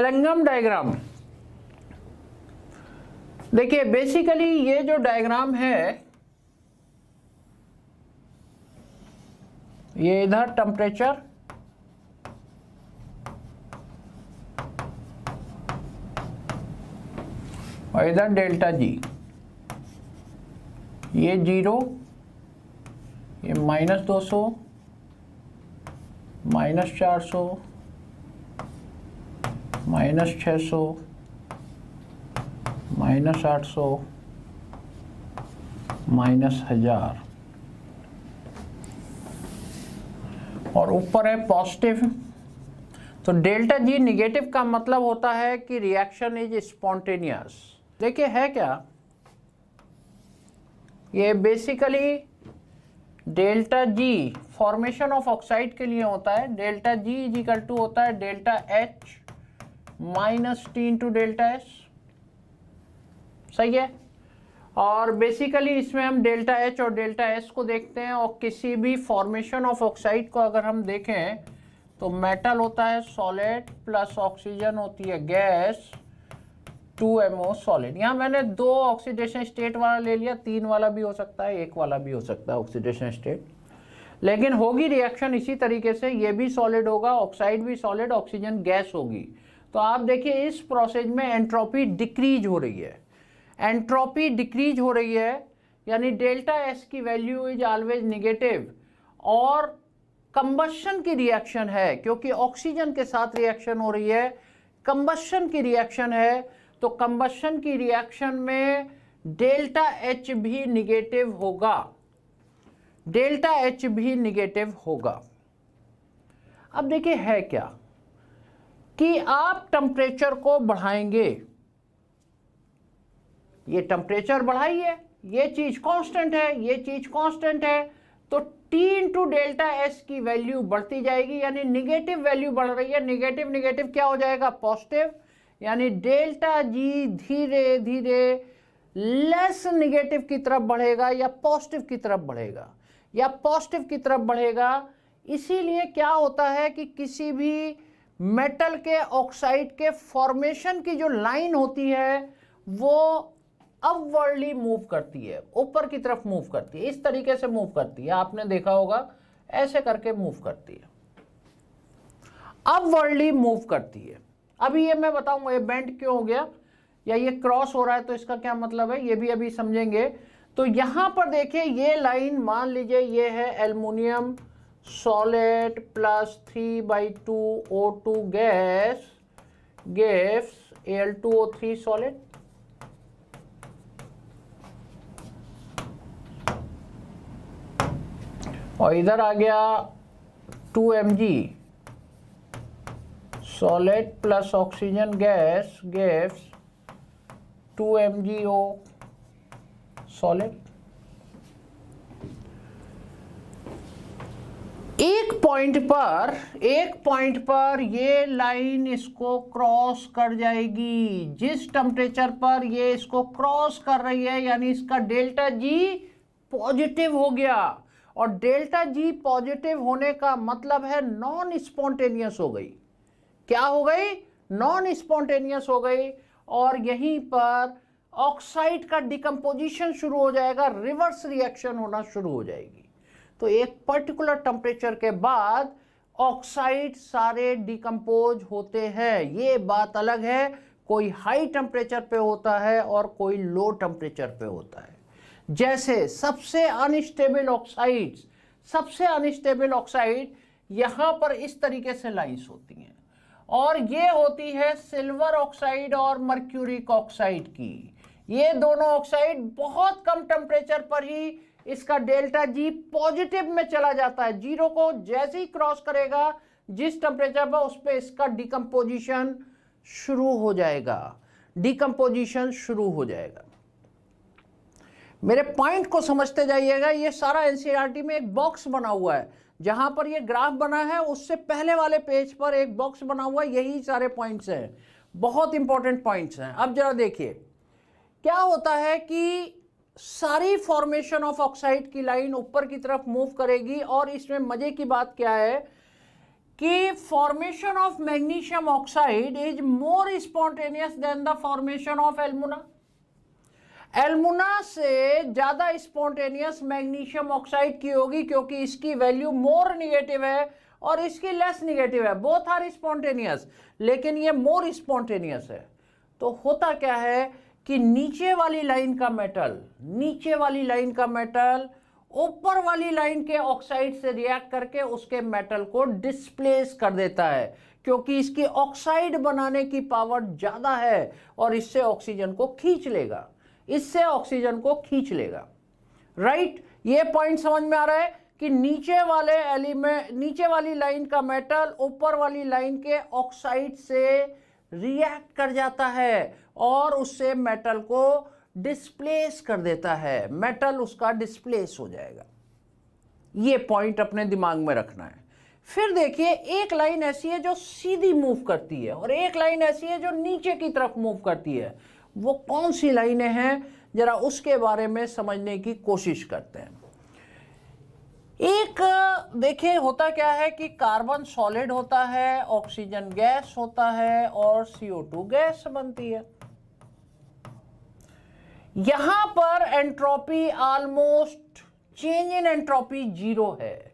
केलंगम diagram. देखिए basically ये जो डायग्राम है, ये इधर टेम्परेचर और इधर डेल्टा जी, ये 0, ये -200, -400, -600, -800, -1000 और ऊपर है पॉजिटिव। तो डेल्टा जी निगेटिव का मतलब होता है कि रिएक्शन इज स्पॉन्टेनियस। देखिए है क्या, ये basically delta G formation of oxide के लिए होता है। Delta G is equal to होता है delta H minus T into delta S, सही है। और बेसिकली इसमें हम डेल्टा एच और डेल्टा एस को देखते हैं। और किसी भी फॉर्मेशन ऑफ ऑक्साइड को अगर हम देखें तो मेटल होता है सॉलिड प्लस ऑक्सीजन होती है गैस, 2MO सॉलिड। यहाँ मैंने 2 ऑक्सीडेशन स्टेट वाला ले लिया, 3 वाला भी हो सकता है, 1 वाला भी हो सकता है ऑक्सीडेशन स्टेट, लेकिन होगी रिएक्शन इसी तरीके से। ये भी सॉलिड होगा, ऑक्साइड भी सॉलिड, ऑक्सीजन गैस होगी। तो आप देखिए इस प्रोसेस में एंट्रोपी डिक्रीज हो रही है, एंट्रोपी डिक्रीज हो रही है, यानी डेल्टा एस की वैल्यू इज ऑलवेज निगेटिव। और कंबशन की रिएक्शन है, क्योंकि ऑक्सीजन के साथ रिएक्शन हो रही है, कंबशन की रिएक्शन है, तो कंबशन की रिएक्शन में डेल्टा एच भी निगेटिव होगा, डेल्टा एच भी निगेटिव होगा। अब देखिए है क्या कि आप टेम्परेचर को बढ़ाएंगे, ये टेम्परेचर बढ़ाइए, ये चीज कांस्टेंट है, ये चीज कांस्टेंट है, तो T इंटू डेल्टा एस की वैल्यू बढ़ती जाएगी, यानी निगेटिव वैल्यू बढ़ रही है। निगेटिव निगेटिव क्या हो जाएगा, पॉजिटिव, यानी डेल्टा जी धीरे धीरे लेस निगेटिव की तरफ बढ़ेगा या पॉजिटिव की तरफ बढ़ेगा, या पॉजिटिव की तरफ बढ़ेगा। इसीलिए क्या होता है कि किसी भी मेटल के ऑक्साइड के फॉर्मेशन की जो लाइन होती है वो अपवर्डली मूव करती है, ऊपर की तरफ मूव करती है, इस तरीके से मूव करती है। आपने देखा होगा ऐसे करके मूव करती है, अपवर्डली मूव करती है। अभी ये मैं बताऊंगा ये बेंड क्यों हो गया या ये क्रॉस हो रहा है तो इसका क्या मतलब है, ये भी अभी समझेंगे। तो यहां पर देखिए ये लाइन, मान लीजिए ये है aluminium solid plus 3/2 O2 gas gives Al2O3 solid. और इधर आ गया 2Mg solid plus oxygen gas gives 2MgO solid. एक पॉइंट पर ये लाइन इसको क्रॉस कर जाएगी। जिस टेम्परेचर पर ये इसको क्रॉस कर रही है यानी इसका डेल्टा जी पॉजिटिव हो गया। और डेल्टा जी पॉजिटिव होने का मतलब है नॉन स्पॉन्टेनियस हो गई। क्या हो गई, नॉन स्पॉन्टेनियस हो गई। और यहीं पर ऑक्साइड का डिकम्पोजिशन शुरू हो जाएगा, रिवर्स रिएक्शन होना शुरू हो जाएगी। तो एक पर्टिकुलर टेम्परेचर के बाद ऑक्साइड सारे डिकम्पोज होते हैं। ये बात अलग है, कोई हाई टेम्परेचर पे होता है और कोई लो टेम्परेचर पे होता है। जैसे सबसे अनस्टेबल ऑक्साइड यहां पर इस तरीके से लाइंस होती हैं, और ये होती है सिल्वर ऑक्साइड और मर्क्यूरिक ऑक्साइड की। ये दोनों ऑक्साइड बहुत कम टेम्परेचर पर ही इसका डेल्टा जी पॉजिटिव में चला जाता है। 0 को जैसे ही क्रॉस करेगा जिस टेम्परेचर पर, उस पर इसका डिकम्पोजिशन शुरू हो जाएगा, डिकम्पोजिशन शुरू हो जाएगा। मेरे पॉइंट को समझते जाइएगा। ये सारा एनसीईआरटी में एक बॉक्स बना हुआ है, जहां पर ये ग्राफ बना है उससे पहले वाले पेज पर एक बॉक्स बना हुआ है, यही सारे पॉइंट्स हैं, बहुत इंपॉर्टेंट पॉइंट्स हैं। अब जरा देखिए क्या होता है कि सारी फॉर्मेशन ऑफ ऑक्साइड की लाइन ऊपर की तरफ मूव करेगी। और इसमें मजे की बात क्या है कि formation of magnesium oxide is more spontaneous than the formation of alumina. Alumina से ज्यादा स्पॉन्टेनियस मैग्नीशियम ऑक्साइड की होगी क्योंकि इसकी वैल्यू मोर निगेटिव है और इसकी लेस निगेटिव है। बोथ आर स्पॉन्टेनियस, लेकिन ये मोर स्पॉन्टेनियस है। तो होता क्या है कि नीचे वाली लाइन का मेटल ऊपर वाली लाइन के ऑक्साइड से रिएक्ट करके उसके मेटल को डिस्प्लेस कर देता है, क्योंकि इसकी ऑक्साइड बनाने की पावर ज्यादा है और इससे ऑक्सीजन को खींच लेगा। राइट, ये पॉइंट समझ में आ रहा है कि नीचे वाली लाइन का मेटल ऊपर वाली लाइन के ऑक्साइड से रिएक्ट कर जाता है और उससे मेटल को डिस्प्लेस कर देता है, मेटल उसका डिस्प्लेस हो जाएगा। ये पॉइंट अपने दिमाग में रखना है। फिर देखिए, एक लाइन ऐसी है जो सीधी मूव करती है और एक लाइन ऐसी है जो नीचे की तरफ मूव करती है। वो कौन सी लाइनें हैं, जरा उसके बारे में समझने की कोशिश करते हैं। एक देखिए, होता क्या है कि कार्बन सॉलिड होता है, ऑक्सीजन गैस होता है और CO2 गैस बनती है। यहां पर entropy almost change in entropy zero है।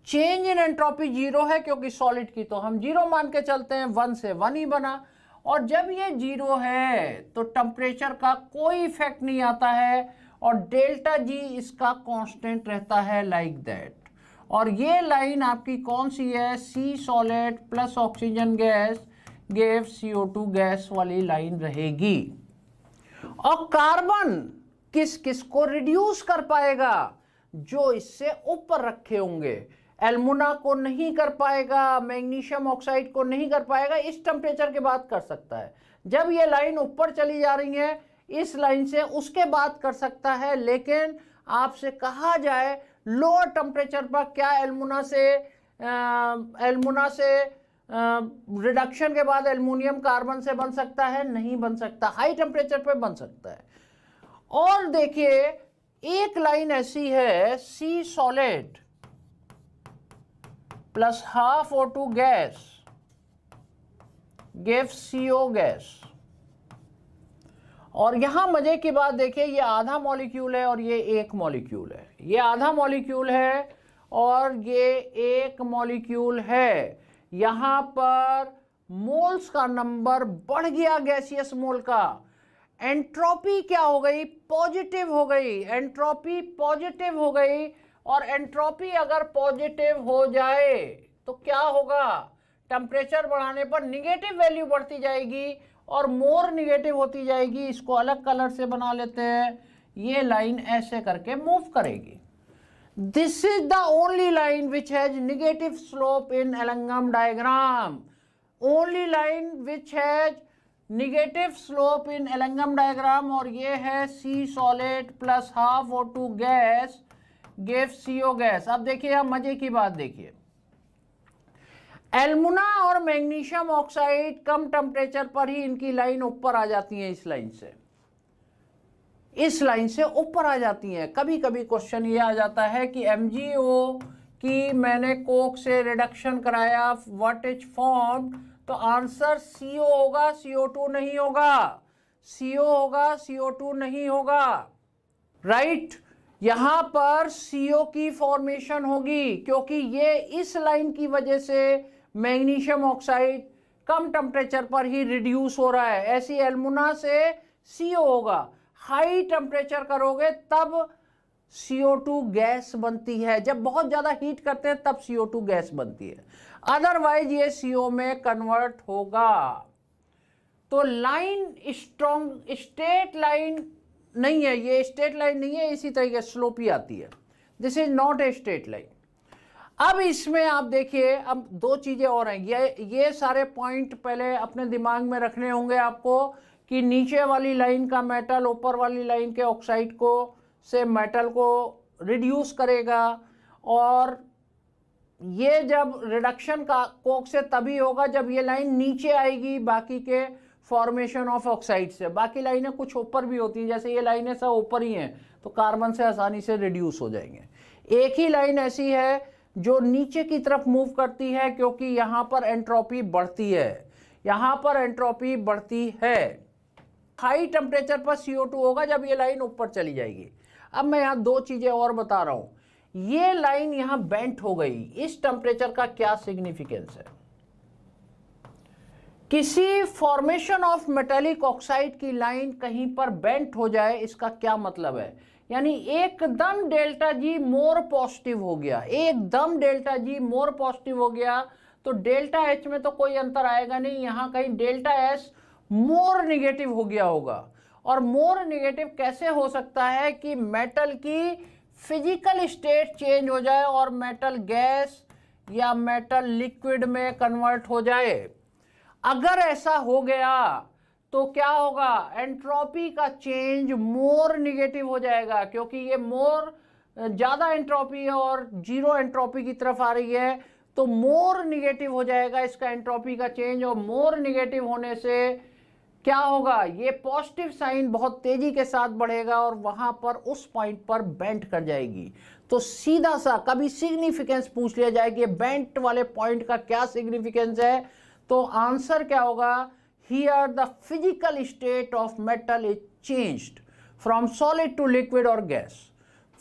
चेंज इन एंट्रोपी जीरो है क्योंकि सॉलिड की तो हम जीरो मान के चलते हैं, 1 से 1 ही बना। और जब ये जीरो है तो टेम्परेचर का कोई इफेक्ट नहीं आता है और डेल्टा जी इसका कांस्टेंट रहता है, लाइक दैट। और ये लाइन आपकी कौन सी है, C solid plus oxygen gas give CO2 gas वाली लाइन रहेगी। और कार्बन किस किस को रिड्यूस कर पाएगा, जो इससे ऊपर रखे होंगे। एल्मुना को नहीं कर पाएगा, मैग्नीशियम ऑक्साइड को नहीं कर पाएगा, इस टेम्परेचर के बाद कर सकता है। जब ये लाइन ऊपर चली जा रही है इस लाइन से, उसके बाद कर सकता है। लेकिन आपसे कहा जाए लोअर टेम्परेचर पर क्या एल्मुना से रिडक्शन के बाद एल्युमिनियम कार्बन से बन सकता है? नहीं बन सकता। हाई टेम्परेचर पे बन सकता है। और देखिए, एक लाइन ऐसी है, C solid plus half O2 gas give CO gas. और यहां मजे की बात देखिए, ये आधा मॉलिक्यूल है और ये एक मॉलिक्यूल है। ये आधा मॉलिक्यूल है और ये एक मॉलिक्यूल है। यहां पर मोल्स का नंबर बढ़ गया, गैसियस मोल का। एंट्रोपी क्या हो गई? पॉजिटिव हो गई। एंट्रोपी पॉजिटिव हो गई। और एंट्रोपी अगर पॉजिटिव हो जाए तो क्या होगा? टेम्परेचर बढ़ाने पर निगेटिव वैल्यू बढ़ती जाएगी और मोर निगेटिव होती जाएगी। इसको अलग कलर से बना लेते हैं। ये लाइन ऐसे करके मूव करेगी। This is the only line which has negative slope in Alangam diagram. Only line which has negative slope in Alangam diagram। और ये है C solid plus half O2 gas give CO gas। अब देखिए, आप मजे की बात देखिए, एल्मुना और मैग्नीशियम ऑक्साइड कम टेम्परेचर पर ही इनकी लाइन ऊपर आ जाती है। इस लाइन से ऊपर आ जाती हैं। कभी कभी क्वेश्चन ये आ जाता है कि MgO की मैंने कोक से रिडक्शन कराया, व्हाट इज फॉर्म, तो आंसर CO होगा, CO2 नहीं होगा। CO होगा, CO2 नहीं होगा। राइट, यहां पर CO की फॉर्मेशन होगी क्योंकि ये इस लाइन की वजह से मैग्नीशियम ऑक्साइड कम टेम्परेचर पर ही रिड्यूस हो रहा है। ऐसी एल्मुना से CO होगा। हाई टेम्परेचर करोगे तब CO2 गैस बनती है। जब बहुत ज्यादा हीट करते हैं तब CO2 गैस बनती है, अदरवाइज ये CO में कन्वर्ट होगा। तो लाइन स्ट्रेट लाइन नहीं है, ये स्ट्रेट लाइन नहीं है, इसी तरीके स्लोप ही आती है। This is not a straight line. अब इसमें आप देखिए, अब दो चीजें और हैं। ये सारे पॉइंट पहले अपने दिमाग में रखने होंगे आपको कि नीचे वाली लाइन का मेटल ऊपर वाली लाइन के ऑक्साइड को से मेटल को रिड्यूस करेगा। और ये जब रिडक्शन का कोक से तभी होगा जब ये लाइन नीचे आएगी बाकी के फॉर्मेशन ऑफ ऑक्साइड से। बाकी लाइनें कुछ ऊपर भी होती हैं, जैसे ये लाइनें सब ऊपर ही हैं तो कार्बन से आसानी से रिड्यूस हो जाएंगे। एक ही लाइन ऐसी है जो नीचे की तरफ मूव करती है, क्योंकि यहां पर एंट्रोपी बढ़ती है, यहां पर एंट्रोपी बढ़ती है। हाई टेम्परेचर पर CO2 होगा जब ये लाइन ऊपर चली जाएगी। अब मैं यहां दो चीजें और बता रहा हूं। ये लाइन यहां बेंट हो गई, इस टेम्परेचर का क्या सिग्निफिकेंस है? किसी फॉर्मेशन ऑफ मेटालिक ऑक्साइड की लाइन कहीं पर बेंट हो जाए, इसका क्या मतलब है? यानी एकदम डेल्टा जी मोर पॉजिटिव हो गया, एकदम डेल्टा जी मोर पॉजिटिव हो गया, तो डेल्टा एच में तो कोई अंतर आएगा नहीं, यहां कहीं डेल्टा एस मोर निगेटिव हो गया होगा। और मोर निगेटिव कैसे हो सकता है कि मेटल की फिजिकल स्टेट चेंज हो जाए और मेटल गैस या मेटल लिक्विड में कन्वर्ट हो जाए? अगर ऐसा हो गया तो क्या होगा? एंट्रोपी का चेंज मोर निगेटिव हो जाएगा, क्योंकि ये मोर ज्यादा एंट्रोपी है और जीरो एंट्रोपी की तरफ आ रही है, तो मोर निगेटिव हो जाएगा इसका एंट्रोपी का चेंज। और मोर निगेटिव होने से क्या होगा? ये पॉजिटिव साइन बहुत तेजी के साथ बढ़ेगा और वहां पर उस पॉइंट पर बेंट कर जाएगी। तो सीधा सा कभी सिग्निफिकेंस पूछ लिया जाए कि बेंट वाले पॉइंट का क्या सिग्निफिकेंस है, तो आंसर क्या होगा? Here the physical state of metal is changed from solid to liquid or gas,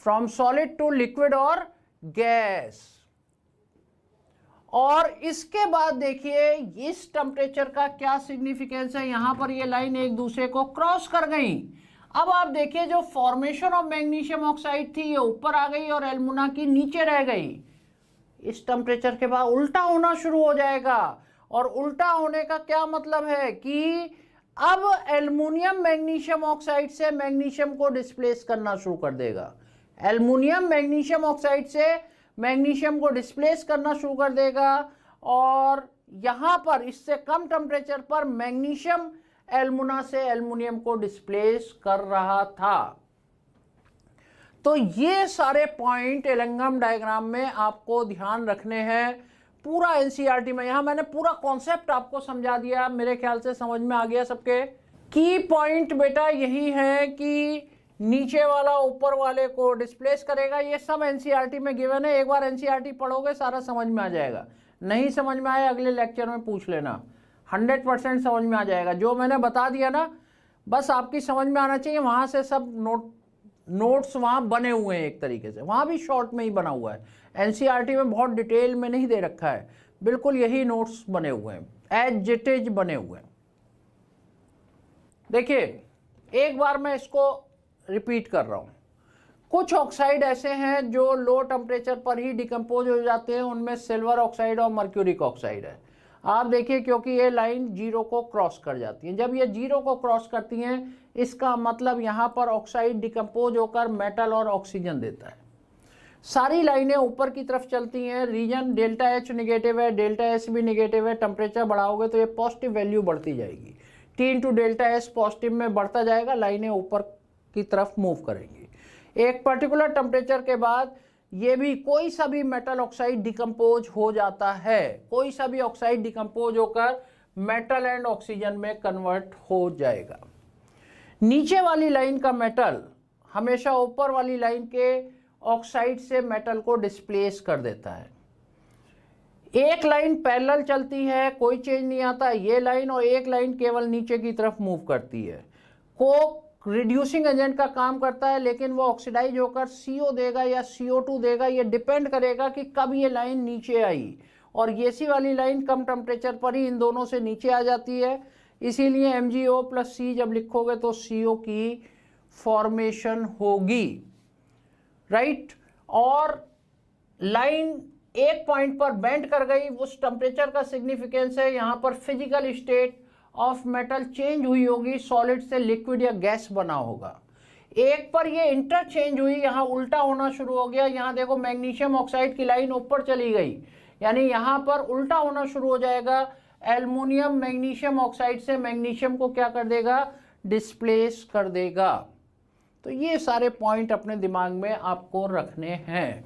from solid to liquid or gas। और इसके बाद देखिए इस टेम्परेचर का क्या सिग्निफिकेंस है। यहां पर ये लाइन एक दूसरे को क्रॉस कर गई। अब आप देखिए जो फॉर्मेशन ऑफ मैग्नीशियम ऑक्साइड थी ये ऊपर आ गई और एल्युमिना की नीचे रह गई। इस टेम्परेचर के बाद उल्टा होना शुरू हो जाएगा। और उल्टा होने का क्या मतलब है कि अब एल्युमिनियम मैग्नीशियम ऑक्साइड से मैग्नीशियम को डिस्प्लेस करना शुरू कर देगा। एल्युमिनियम मैग्नीशियम ऑक्साइड से मैग्नीशियम को डिस्प्लेस करना शुरू कर देगा और यहां पर इससे कम टेम्परेचर पर मैग्नीशियम एल्युमिना से एल्युमिनियम को डिस्प्लेस कर रहा था। तो ये सारे पॉइंट एलंगम डायग्राम में आपको ध्यान रखने हैं। पूरा एनसीईआरटी में यहां मैंने पूरा कॉन्सेप्ट आपको समझा दिया, मेरे ख्याल से समझ में आ गया सबके। की पॉइंट बेटा यही है कि नीचे वाला ऊपर वाले को डिस्प्लेस करेगा। ये सब एनसीईआरटी में गिवन है, एक बार एनसीईआरटी पढ़ोगे सारा समझ में आ जाएगा। नहीं समझ में आया अगले लेक्चर में पूछ लेना, 100% समझ में आ जाएगा। जो मैंने बता दिया ना बस आपकी समझ में आना चाहिए। वहां से सब नोट्स वहां बने हुए हैं एक तरीके से, वहां भी शॉर्ट में ही बना हुआ है। एनसीईआरटी में बहुत डिटेल में नहीं दे रखा है, बिल्कुल यही नोट्स बने हुए हैं, एज इट इज बने हुए हैं। देखिए एक बार मैं इसको रिपीट कर रहा हूं। कुछ ऑक्साइड ऐसे हैं जो लो टेम्परेचर पर ही डिकम्पोज हो जाते हैं, उनमें सिल्वर ऑक्साइड और मर्क्यूरिक ऑक्साइड है। आप देखिए क्योंकि ये लाइन जीरो को क्रॉस कर जाती है, जब ये जीरो को क्रॉस करती हैं इसका मतलब यहाँ पर ऑक्साइड डिकम्पोज होकर मेटल और ऑक्सीजन देता है। सारी लाइनें ऊपर की तरफ चलती हैं। रीजन डेल्टा एच निगेटिव है, डेल्टा एस भी निगेटिव है। टेम्परेचर बढ़ाओगे तो ये पॉजिटिव वैल्यू बढ़ती जाएगी, T into delta S positive में बढ़ता जाएगा, लाइनें ऊपर की तरफ मूव करेंगी। एक पर्टिकुलर टेम्परेचर के बाद ये भी कोई सा भी मेटल ऑक्साइड डिकम्पोज हो जाता है, कोई सा भी ऑक्साइड डिकम्पोज होकर मेटल एंड ऑक्सीजन में कन्वर्ट हो जाएगा। नीचे वाली लाइन का मेटल हमेशा ऊपर वाली लाइन के ऑक्साइड से मेटल को डिस्प्लेस कर देता है। एक लाइन पैरेलल चलती है, कोई चेंज नहीं आता, ये लाइन और एक लाइन केवल नीचे की तरफ मूव करती है। कोक रिड्यूसिंग एजेंट का काम करता है, लेकिन वो ऑक्सीडाइज होकर CO देगा या CO2 देगा, ये डिपेंड करेगा कि कब ये लाइन नीचे आई। और ये सी वाली लाइन कम टेम्परेचर पर ही इन दोनों से नीचे आ जाती है, इसीलिए MgO + C जब लिखोगे तो CO की फॉर्मेशन होगी, राइट। और लाइन एक पॉइंट पर बेंड कर गई, उस टेम्परेचर का सिग्निफिकेंस है यहाँ पर physical state of metal change हुई होगी, सॉलिड से लिक्विड या गैस बना होगा। एक पर ये इंटरचेंज हुई, यहाँ उल्टा होना शुरू हो गया। यहाँ देखो मैग्नीशियम ऑक्साइड की लाइन ऊपर चली गई, यानी यहाँ पर उल्टा होना शुरू हो जाएगा। एल्युमिनियम मैग्नीशियम ऑक्साइड से मैग्नीशियम को क्या कर देगा? डिस्प्लेस कर देगा। तो ये सारे पॉइंट अपने दिमाग में आपको रखने हैं।